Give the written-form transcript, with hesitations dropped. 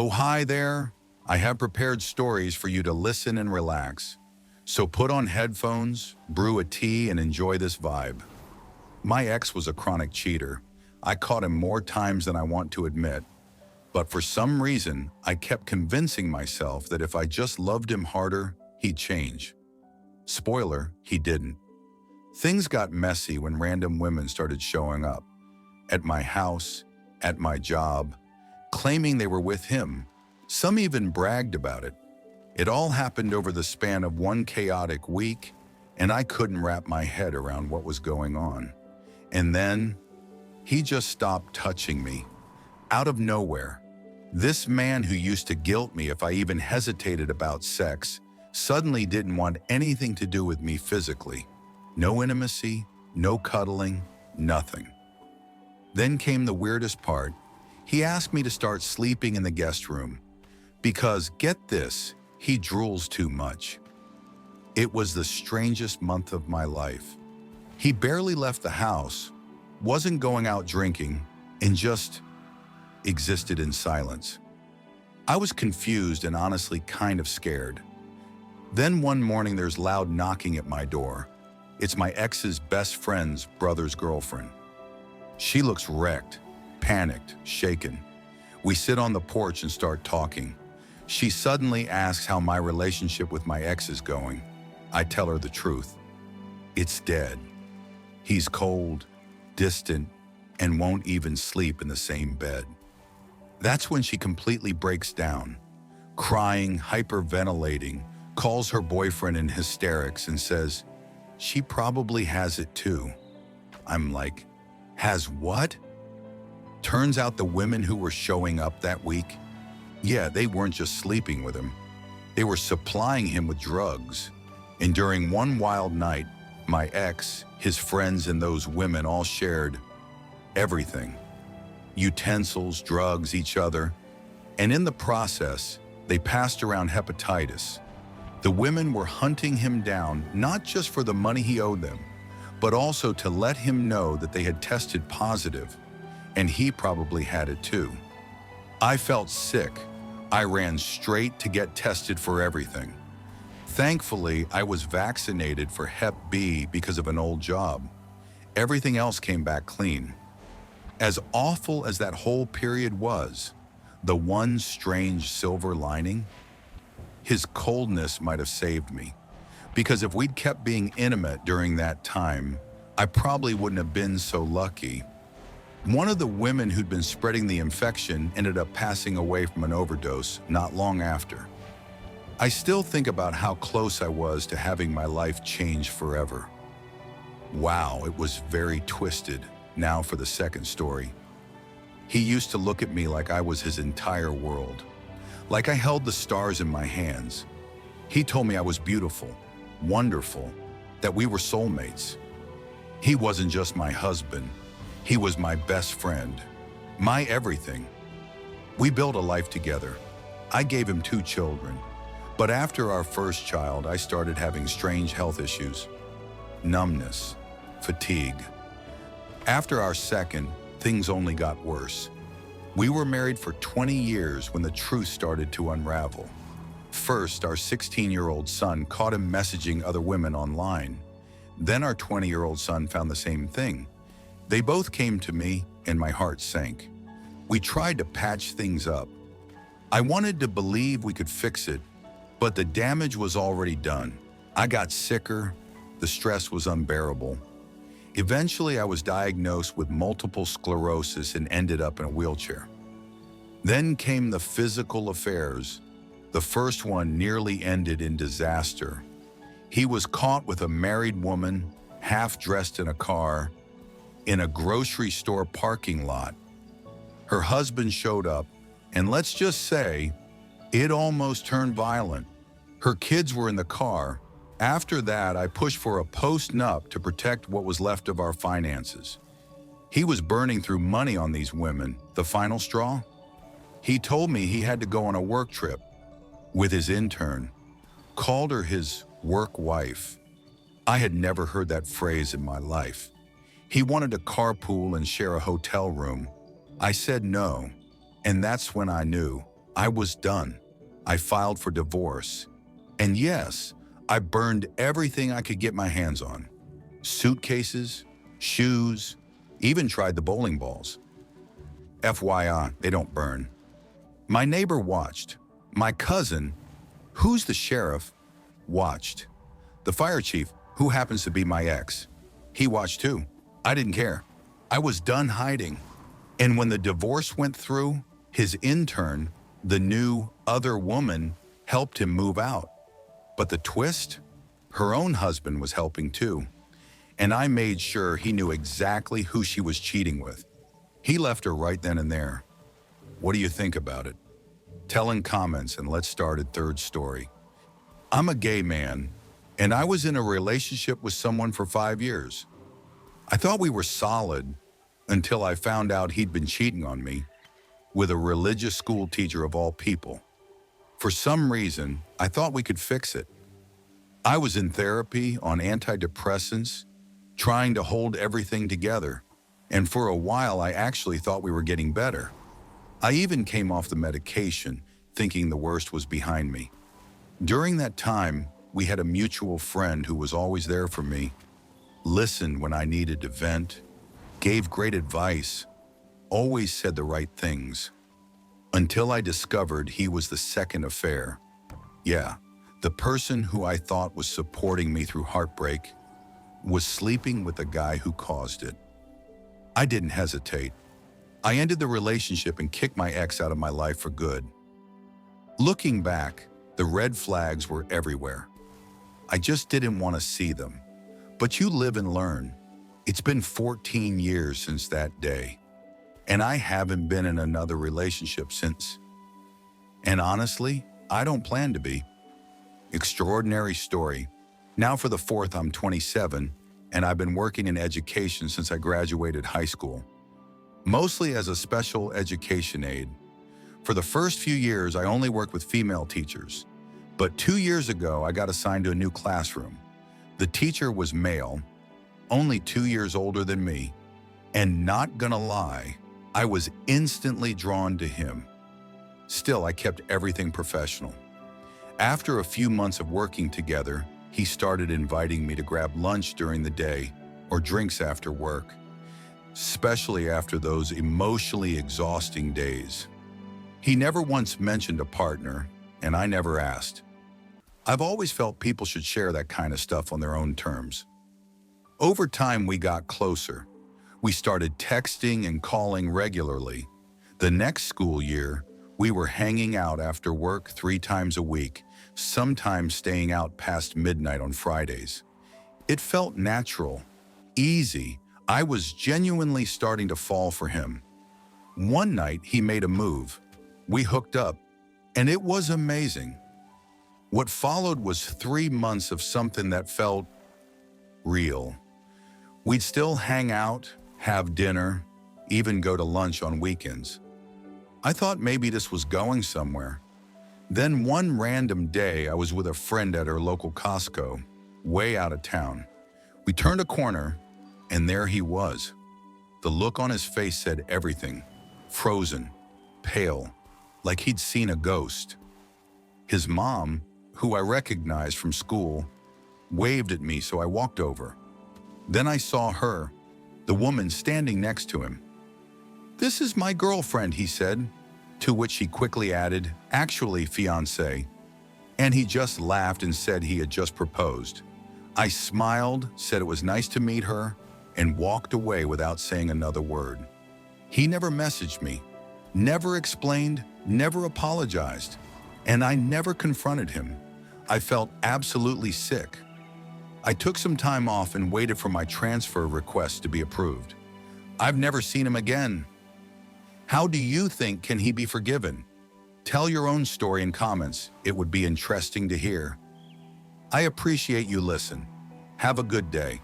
Oh, hi there. I have prepared stories for you to listen and relax. So put on headphones, brew a tea, and enjoy this vibe. My ex was a chronic cheater. I caught him more times than I want to admit. But for some reason, I kept convincing myself that if I just loved him harder, he'd change. Spoiler, he didn't. Things got messy when random women started showing up. At my house, at my job, claiming they were with him. Some even bragged about it. It all happened over the span of one chaotic week, and I couldn't wrap my head around what was going on. And then, he just stopped touching me. Out of nowhere. This man who used to guilt me if I even hesitated about sex suddenly didn't want anything to do with me physically. No intimacy, no cuddling, nothing. Then came the weirdest part. He asked me to start sleeping in the guest room because, get this, he drools too much. It was the strangest month of my life. He barely left the house, wasn't going out drinking, and just existed in silence. I was confused and honestly kind of scared. Then one morning there's loud knocking at my door. It's my ex's best friend's brother's girlfriend. She looks wrecked, panicked, shaken. We sit on the porch and start talking. She suddenly asks how my relationship with my ex is going. I tell her the truth. It's dead. He's cold, distant, and won't even sleep in the same bed. That's when she completely breaks down, crying, hyperventilating, calls her boyfriend in hysterics and says, she probably has it too. I'm like, has what? Turns out the women who were showing up that week, yeah, they weren't just sleeping with him. They were supplying him with drugs. And during one wild night, my ex, his friends, and those women all shared everything. Utensils, drugs, each other. And in the process, they passed around hepatitis. The women were hunting him down, not just for the money he owed them, but also to let him know that they had tested positive, and he probably had it too. I felt sick. I ran straight to get tested for everything. Thankfully, I was vaccinated for Hep B because of an old job. Everything else came back clean. As awful as that whole period was, the one strange silver lining, his coldness might have saved me. Because if we'd kept being intimate during that time, I probably wouldn't have been so lucky. One of the women who'd been spreading the infection ended up passing away from an overdose not long after. I still think about how close I was to having my life change forever. Wow, it was very twisted. Now for the second story. He used to look at me like I was his entire world, like I held the stars in my hands. He told me I was beautiful, wonderful, that we were soulmates. He wasn't just my husband, he was my best friend, my everything. We built a life together. I gave him 2 children, but after our first child, I started having strange health issues, numbness, fatigue. After our second, things only got worse. We were married for 20 years when the truth started to unravel. First, our 16-year-old son caught him messaging other women online. Then our 20-year-old son found the same thing. They both came to me, and my heart sank. We tried to patch things up. I wanted to believe we could fix it, but the damage was already done. I got sicker, the stress was unbearable. Eventually, I was diagnosed with multiple sclerosis and ended up in a wheelchair. Then came the physical affairs. The first one nearly ended in disaster. He was caught with a married woman, half-dressed in a car, in a grocery store parking lot. Her husband showed up, and let's just say, it almost turned violent. Her kids were in the car. After that, I pushed for a post-nup to protect what was left of our finances. He was burning through money on these women. The final straw? He told me he had to go on a work trip with his intern, called her his work wife. I had never heard that phrase in my life. He wanted to carpool and share a hotel room. I said no, and that's when I knew I was done. I filed for divorce. And yes, I burned everything I could get my hands on. Suitcases, shoes, even tried the bowling balls. FYI, they don't burn. My neighbor watched. My cousin, who's the sheriff, watched. The fire chief, who happens to be my ex, he watched too. I didn't care. I was done hiding. And when the divorce went through, his intern, the new other woman, helped him move out. But the twist? Her own husband was helping too. And I made sure he knew exactly who she was cheating with. He left her right then and there. What do you think about it? Tell in comments and let's start a third story. I'm a gay man, and I was in a relationship with someone for 5 years. I thought we were solid until I found out he'd been cheating on me with a religious school teacher of all people. For some reason, I thought we could fix it. I was in therapy on antidepressants, trying to hold everything together, and for a while I actually thought we were getting better. I even came off the medication, thinking the worst was behind me. During that time, we had a mutual friend who was always there for me, listened when I needed to vent, gave great advice, always said the right things, until I discovered he was the second affair. Yeah, the person who I thought was supporting me through heartbreak was sleeping with the guy who caused it. I didn't hesitate. I ended the relationship and kicked my ex out of my life for good. Looking back, the red flags were everywhere. I just didn't want to see them. But you live and learn. It's been 14 years since that day, and I haven't been in another relationship since. And honestly, I don't plan to be. Extraordinary story. Now for the fourth, I'm 27, and I've been working in education since I graduated high school, mostly as a special education aide. For the first few years, I only worked with female teachers, but 2 years ago, I got assigned to a new classroom. The teacher was male, only 2 years older than me, and not gonna lie, I was instantly drawn to him. Still, I kept everything professional. After a few months of working together, he started inviting me to grab lunch during the day or drinks after work, especially after those emotionally exhausting days. He never once mentioned a partner, and I never asked. I've always felt people should share that kind of stuff on their own terms. Over time, we got closer. We started texting and calling regularly. The next school year, we were hanging out after work 3 times a week, sometimes staying out past midnight on Fridays. It felt natural, easy. I was genuinely starting to fall for him. One night, he made a move. We hooked up, and it was amazing. What followed was 3 months of something that felt real. We'd still hang out, have dinner, even go to lunch on weekends. I thought maybe this was going somewhere. Then one random day, I was with a friend at our local Costco, way out of town. We turned a corner, and there he was. The look on his face said everything. Frozen, pale, like he'd seen a ghost. His mom, who I recognized from school, waved at me, so I walked over. Then I saw her, the woman standing next to him. "This is my girlfriend," he said, to which he quickly added, "Actually, fiancé." And he just laughed and said he had just proposed. I smiled, said it was nice to meet her, and walked away without saying another word. He never messaged me, never explained, never apologized, and I never confronted him. I felt absolutely sick. I took some time off and waited for my transfer request to be approved. I've never seen him again. How do you think can he be forgiven? Tell your own story in comments. It would be interesting to hear. I appreciate you listen. Have a good day.